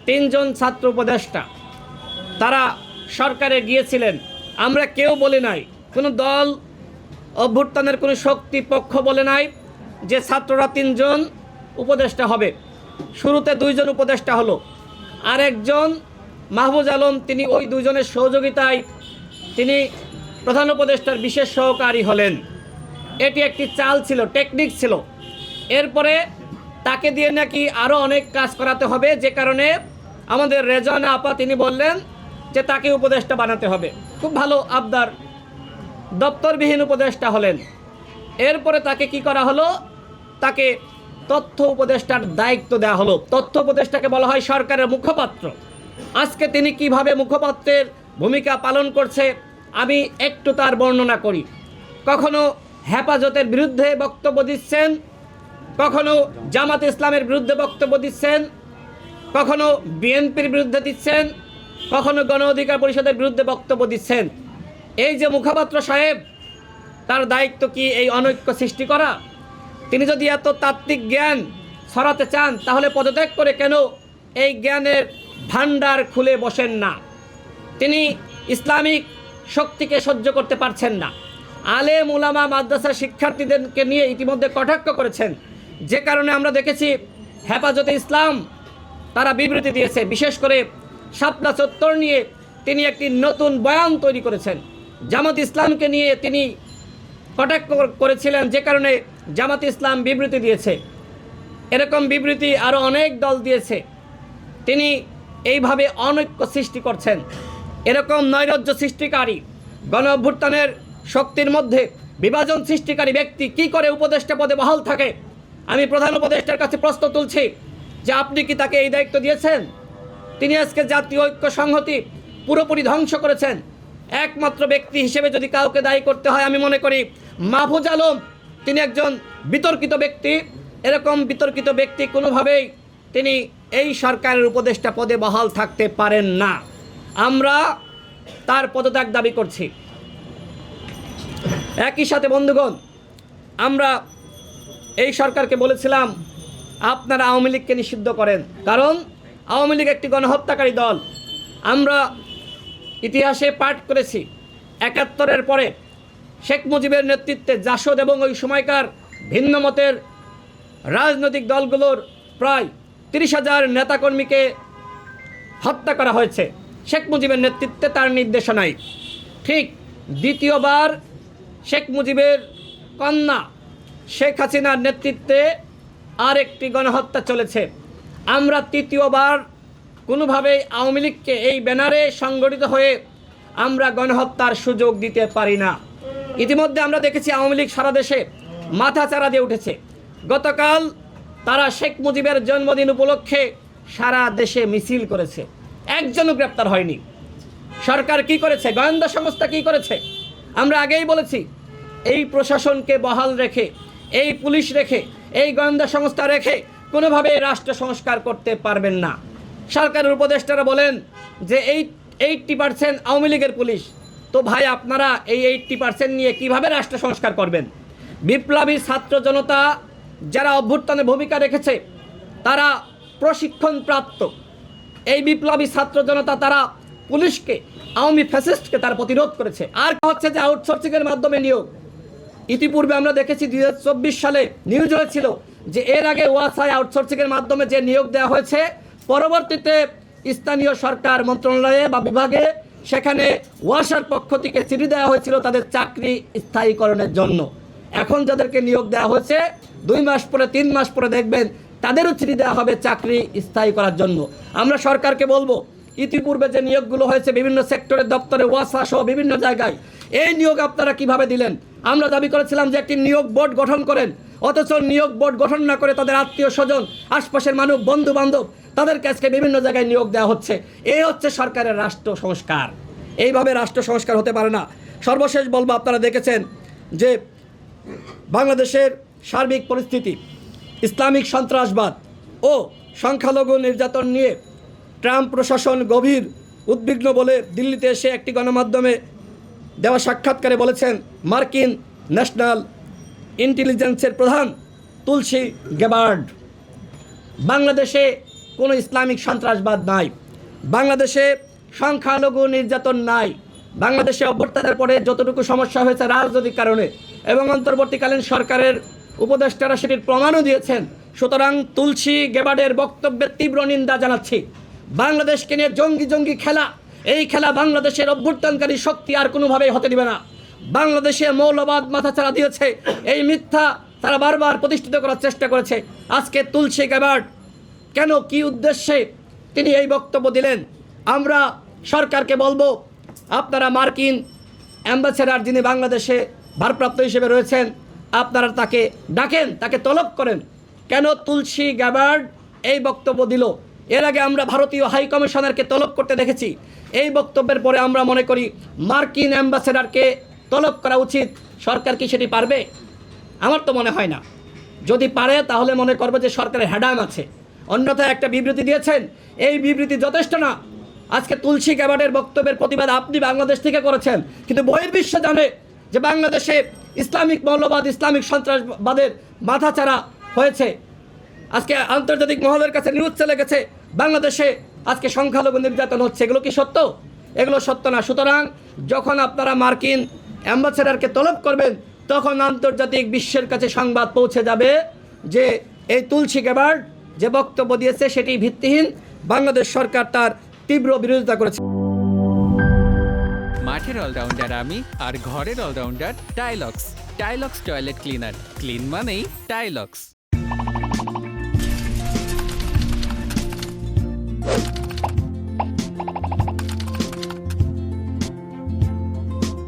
তিনজন ছাত্র উপদেষ্টা তারা সরকারে গিয়েছিলেন। আমরা কেউ বলি নাই, কোনো দল অভ্যুত্থানের কোনো শক্তি পক্ষ বলে নাই যে ছাত্ররা তিনজন উপদেষ্টা হবে। শুরুতে দুইজন উপদেষ্টা হলো, আর একজন মাহফুজ আলম তিনি ওই দুজনের সহযোগিতায় তিনি প্রধান উপদেষ্টার বিশেষ সহকারী হলেন। এটি একটি চাল ছিল, টেকনিক ছিল। এরপরে তাকে দিয়ে নাকি আরও অনেক কাজ করাতে হবে, যে কারণে আমাদের রেজানা আপা তিনি বললেন যে তাকে উপদেষ্টা বানাতে হবে। খুব ভালো আবদার, দপ্তরবিহীন উপদেষ্টা হলেন। এরপরে তাকে কি করা হলো, তাকে তথ্য উপদেষ্টার দায়িত্ব দেওয়া হলো। তথ্য উপদেষ্টাকে বলা হয় সরকারের মুখপাত্র। আজকে তিনি কিভাবে মুখপাত্রের ভূমিকা পালন করছে আমি একটু তার বর্ণনা করি। কখনো হেফাজতের বিরুদ্ধে বক্তব্য দিচ্ছেন, কখনো জামাত ইসলামের বিরুদ্ধে বক্তব্য দিচ্ছেন, কখনো বিএনপির বিরুদ্ধে দিচ্ছেন, কখনো গণ অধিকার পরিষদের বিরুদ্ধে বক্তব্য দিচ্ছেন। এই যে মুখপাত্র সাহেব, তার দায়িত্ব কি এই অনৈক্য সৃষ্টি করা? তিনি যদি এত তাত্ত্বিক জ্ঞান ছড়াতে চান তাহলে পদত্যাগ করে কেন এই জ্ঞানের ভান্ডার খুলে বসেন না? তিনি ইসলামিক শক্তিকে সহ্য করতে পারছেন না। আলেম উলামা মাদ্রাসার শিক্ষার্থীদেরকে নিয়ে ইতিমধ্যে কটাক্ষ করেছেন, যে কারণে আমরা দেখেছি হেফাজতে ইসলাম তারা বিবৃতি দিয়েছে। বিশেষ করে শাপলা চত্বর নিয়ে তিনি একটি নতুন বয়ান তৈরি করেছেন। জামাত ইসলামকে নিয়ে তিনি কটাক্ষ করেছিলেন, যে কারণে জামাত ইসলাম বিবৃতি দিয়েছে। এরকম বিবৃতি আরও অনেক দল দিয়েছে। তিনি এইভাবে অনৈক্য সৃষ্টি করছেন। এরকম নৈরাজ্য সৃষ্টিকারী, গণ অভ্যুত্থানের শক্তির মধ্যে বিভাজন সৃষ্টিকারী ব্যক্তি কি করে উপদেষ্টা পদে বহাল থাকে? আমি প্রধান উপদেষ্টার কাছে প্রশ্ন তুলছি যে আপনি কি তাকে এই দায়িত্ব দিয়েছেন? তিনি আজকে জাতীয় ঐক্য সংহতি পুরোপুরি ধ্বংস করেছেন। একমাত্র ব্যক্তি হিসেবে যদি কাউকে দায়ী করতে হয়, আমি মনে করি মাহফুজ আলম তিনি একজন বিতর্কিত ব্যক্তি। এরকম বিতর্কিত ব্যক্তি কোনোভাবেই তিনি এই সরকারের উপদেষ্টা পদে বহাল থাকতে পারেন না। আমরা তার পদত্যাগ দাবি করছি। একই সাথে বন্ধুগণ, আমরা এই সরকারকে বলেছিলাম আপনারা আওয়ামী লীগকে নিষিদ্ধ করেন, কারণ আওয়ামী লীগ একটি গণহত্যাকারী দল। আমরা ইতিহাসে পাঠ করেছি ৭১-এর পরে শেখ মুজিবের নেতৃত্বে জাসদ এবং ওই সময়কার ভিন্ন মতের রাজনৈতিক দলগুলোর প্রায় ৩০,০০০ নেতাকর্মীকে হত্যা করা হয়েছে শেখ মুজিবের নেতৃত্বে, তার নির্দেশনায়। ঠিক দ্বিতীয়বার শেখ মুজিবের কন্যা শেখ হাসিনার নেতৃত্বে আর একটি গণহত্যা চলেছে। আমরা তৃতীয়বার কোনোভাবেই আওয়ামী লীগকে এই ব্যানারে সংগঠিত হয়ে আমরা গণহত্যার সুযোগ দিতে পারি না। ইতিমধ্যে আমরা দেখেছি আওয়ামী লীগ সারা দেশে মাথাচাড়া দিয়ে উঠেছে। গতকাল তারা শেখ মুজিবের জন্মদিন উপলক্ষে সারা দেশে মিছিল করেছে, একজনও গ্রেপ্তার হয়নি। সরকার কি করেছে? গোয়েন্দা সংস্থা কি করেছে? আমরা আগেই বলেছি এই প্রশাসনকে বহাল রেখে, এই পুলিশ রেখে, এই গোয়েন্দা সংস্থা রেখে কোনোভাবে রাষ্ট্র সংস্কার করতে পারবেন না। সরকারের উপদেষ্টারা বলেন যে 80% আওয়ামী লীগের পুলিশ। তো ভাই, আপনারা এই 80% নিয়ে কিভাবে রাষ্ট্র সংস্কার করবেন? বিপ্লবী ছাত্র জনতা যারা অভ্যুত্থানে ভূমিকা রেখেছে তারা প্রশিক্ষণপ্রাপ্ত। এই বিপ্লবী ছাত্র জনতা তারা পুলিশকে, আওয়ামী ফ্যাসিস্টকে তারা প্রতিরোধ করেছে। আর হচ্ছে যে আউটসোর্সিংয়ের মাধ্যমে নিয়োগ। ইতিপূর্বে আমরা দেখেছি 2024 সালে নিউজ হয়েছিল যে এর আগে ওয়াসায় আউটসোর্সিংয়ের মাধ্যমে যে নিয়োগ দেওয়া হয়েছে, পরবর্তীতে স্থানীয় সরকার মন্ত্রণালয়ে বা বিভাগে সেখানে ওয়াসার পক্ষ থেকে চিঠি দেওয়া হয়েছিল তাদের চাকরি স্থায়ীকরণের জন্য। এখন যাদেরকে নিয়োগ দেওয়া হয়েছে 2 মাস পরে 3 মাস পরে দেখবেন তাদেরও চিঠি দেওয়া হবে চাকরি স্থায়ী করার জন্য। আমরা সরকারকে বলবো, ইতিপূর্বে যে নিয়োগগুলো হয়েছে বিভিন্ন সেক্টরের দপ্তরে, ওয়াসা সহ বিভিন্ন জায়গায়, এই নিয়োগ আপনারা কিভাবে দিলেন? আমরা দাবি করেছিলাম যে একটি নিয়োগ বোর্ড গঠন করেন, অথচ নিয়োগ বোর্ড গঠন না করে তাদের আত্মীয় স্বজন, আশপাশের মানুষ, বন্ধু বান্ধব, তাদেরকে আজকে বিভিন্ন জায়গায় নিয়োগ দেওয়া হচ্ছে। এই হচ্ছে সরকারের রাষ্ট্র সংস্কার। এইভাবে রাষ্ট্র সংস্কার হতে পারে না। সর্বশেষ বলবো, আপনারা দেখেছেন যে বাংলাদেশের সার্বিক পরিস্থিতি, ইসলামিক সন্ত্রাসবাদ ও সংখ্যালঘু নির্যাতন নিয়ে ট্রাম্প প্রশাসন গভীর উদ্বিগ্ন বলে দিল্লিতে এসে একটি গণমাধ্যমে দেওয়া সাক্ষাৎকারে বলেছেন মার্কিন ন্যাশনাল ইন্টেলিজেন্সের প্রধান তুলসী গ্যাবার্ড। বাংলাদেশে কোনো ইসলামিক সন্ত্রাসবাদ নাই, বাংলাদেশে সংখ্যালঘু নির্যাতন নাই, বাংলাদেশে অভ্যুত্থানের পরে যতটুকু সমস্যা হয়েছে রাজনৈতিক কারণে এবং অন্তর্বর্তীকালীন সরকারের উপদেষ্টারা সেটির প্রমাণও দিয়েছেন। সুতরাং তুলসী গেবার্ডের বক্তব্যের তীব্র নিন্দা জানাচ্ছি। বাংলাদেশকে নিয়ে জঙ্গি খেলা, এই খেলা বাংলাদেশের অভ্যুত্থানকারী শক্তি আর কোনোভাবেই হতে দিবে না। বাংলাদেশে মৌলবাদ মাথাচাড়া দিয়েছে, এই মিথ্যা তারা বারবার প্রতিষ্ঠিত করার চেষ্টা করেছে। আজকে তুলসী গেবার্ড কেন, কি উদ্দেশ্যে তিনি এই বক্তব্য দিলেন? আমরা সরকারকে বলবো, আপনারা মার্কিন অ্যাম্বাসেডর যিনি বাংলাদেশে ভারপ্রাপ্ত হিসেবে রয়েছেন, আপনারা তাকে ডাকেন, তাকে তলব করেন। কেন তুলসী গেবার্ড এই বক্তব্য দিল? এর আগে আমরা ভারতীয় হাই কমিশনারকে তলব করতে দেখেছি। এই বক্তব্যের পরে আমরা মনে করি মার্কিন অ্যাম্বাসেডরকে তলব করা উচিত। সরকার কি সেটি পারবে? আমার তো মনে হয় না। যদি পারে তাহলে মনে করবে যে সরকারের হ্যাডাম আছে, অন্যথায় একটা বিবৃতি দিয়েছেন, এই বিবৃতি যথেষ্ট না। আজকে তুলসী গেবার্ডের বক্তব্যের প্রতিবাদ আপনি বাংলাদেশ থেকে করেছেন, কিন্তু বহির্বিশ্ব জানে যে বাংলাদেশে ইসলামিক মৌলবাদ, ইসলামিক সন্ত্রাসবাদের মাথাচাড়া হয়েছে। আজকে আন্তর্জাতিক মহলের কাছে নিউজ চলে গেছে বাংলাদেশে আজকে সংখ্যালঘু নির্যাতন হচ্ছে। এগুলো কি সত্য? এগুলো সত্য না। সুতরাং যখন আপনারা মার্কিন অ্যাম্বাসেডরকে তলব করবেন, তখন আন্তর্জাতিক বিশ্বের কাছে সংবাদ পৌঁছে যাবে যে এই তুলসী গেবার্ড যে বক্তব্য দিয়েছে সেটি ভিত্তিহীন। বাংলাদেশ সরকার তার তীব্র বিরোধিতা করেছে। মাঠের অলরাউন্ডার আমি, আর ঘরের allrounder Tylox. Tylox toilet cleaner, clean মানেই টাইলক্স।